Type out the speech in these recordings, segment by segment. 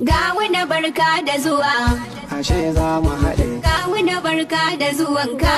Gawuna barka da zuwa, ashe za mu haɗe. Gawuna barka da zuwanka.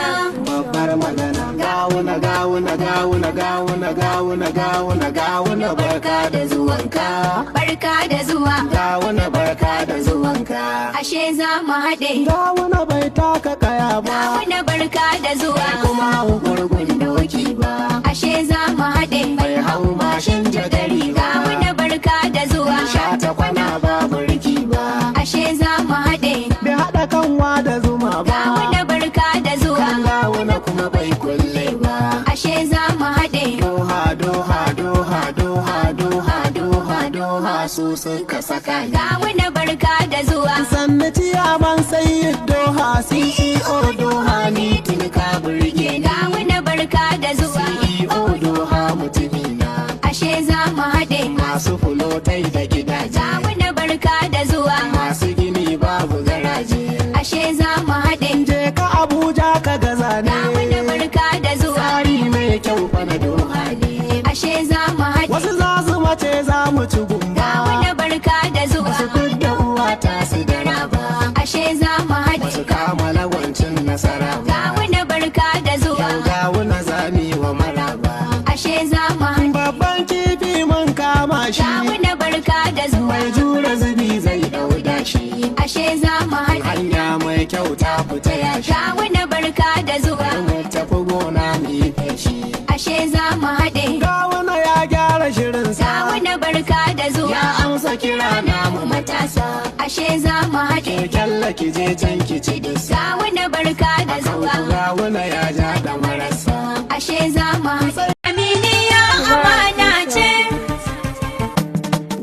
Babbar magana. Gawuna gawuna gawuna gawuna gawuna gawuna gawuna barka da zuwanka. Barka da zuwa, Gawuna barka da zuwanka. ashe za mu haɗe. Gawuna bai taka kaya ba, Gawuna barka da zuwa, kuma hau gurgun doki ba. ashe za mu haɗe. Bai hau mashin jagari ba, Gawuna barka da zuwa, sha ta kwana ba burki ba. ashe za mu haɗe. Bai haɗa kanwa da zuma ba, Gawuna barka da zuwa, gawuna kuma bai kulle ba. ashe za mu haɗe. Doha doha doha doha doha doha doha su suka saka. Gawuna barka da zuwa, Sannu ciyaman sai doha CEO doha ni tuni ka burge ni. Gawuna barka da zuwa, CEO doha mutumina, ashe za mu haɗe. masu fulotai da gidaje, Gawuna barka da zuwa, masu gini babu garaje. ashe za mu haɗe. Je ka Abuja ka gaza Gawuna ne, barka da zuwa, tsari mai kyau fa na doha ne. ashe za mu haɗe. Wasu za su mace za mu ci gumba, Gawuna barka da zuwa, su fidda uwa ta su da raba, ashe za mu haɗe. wasu kama lagwancin nasara ba. Gawuna barka da zuwa, Yau gawuna zami wa maraba, ashe za mu haɗe. babban kifi mun kama shi, Gawuna barka da zuwa, mai jure zubi zai dauda shi. ashe za mu haɗe. Hanya mai kyau ta fita yashi, Gawuna barka da zuwa, mu tafi gona mu yi feshi. ashe za mu haɗe. Gawuna ya gyara shirinsa, Gawuna barka da ya zuwa, amsa kira namu matasa. ashe za mu haɗe. Kyalla ki je can ki ci disa, Gawuna barka da zuwa, gawuna ya ja da marasa. ashe za mu haɗe. Aminiya amana ce,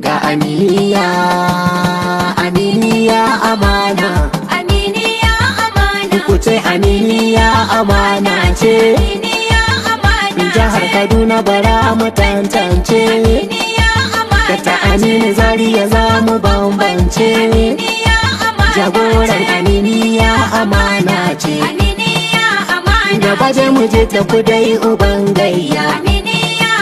Ga aminiya, aminiya amana, aminiya amana, ku ce aminiya amana ce. aminiya amana Jihar ce, Kaduna bara mu tantance, aminiya amana ta Aminu Zaria za mu bambance. aminiya amana Jagoran aminiya amana ce, aminiya amana gaba je mu je ta kudai uban gayya. aminiya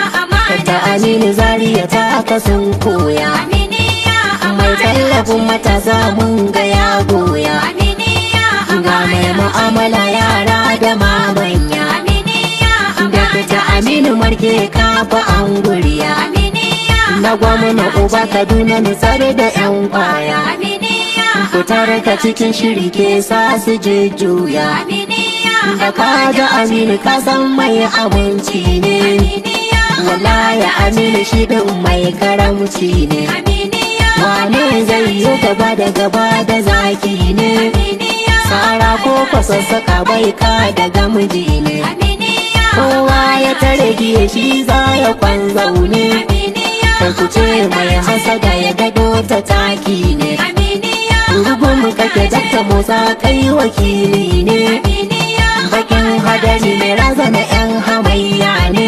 Ta amana Aminu Zaria ta kasan koya, aminiya mai amana tallafin matasa mun ga ya goya. aminiya Ga mai mu'amala yara da mamanya, aminiya da ta Aminu Marke kafa an guriya. aminiya Na gwamna uba Kaduna nitsar da 'yan kwaya, aminiya fitar ka cikin shiri ke sa su jujjuya. aminiya Da ka ji Aminu ka san mai abinci ne, aminiya wallahi Aminu shi din mai karamci ne. aminiya Wane zai yi gaba da gaba da zaki ne, aminiya tsara ko kwasassaka bai ka da gamji ne. aminiya Kowa ya tare giya shi za ya kwan zaune, aminiya kai ku ce mai hasada ya gado ta taki ne. aminiya Rugun kake dakta motsa kai wakili ne, aminiya bakin hadari mai razana 'yan hamayya ne.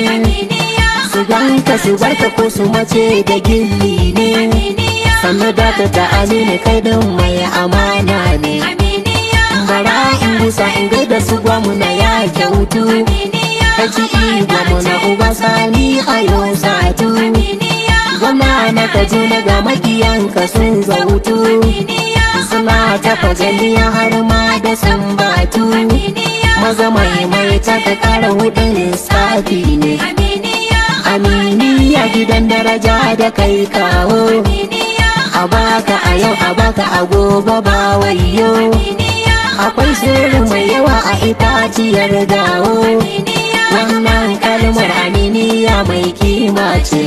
Su ganka su barka ko su mace da gilli ne, aminiya sannu da ta Aminu kai din mai amana ne. aminiya Bara in gusa in gaida su gwamna ya kyautu, ka ci gwamna uba sani a yau satu. Gwamna na Kaduna ga makiyanka sun zautu, suna ta fajalliya har ma da sambatu. Maza mai ta kara hudu lissafi ne, aminiya gidan daraja da kai kawo. A baka a yau a baka a gobe ba wayo, akwai sirri mai yawa a itaciyar dawo. Wannan kalmar aminiya mai kima ce,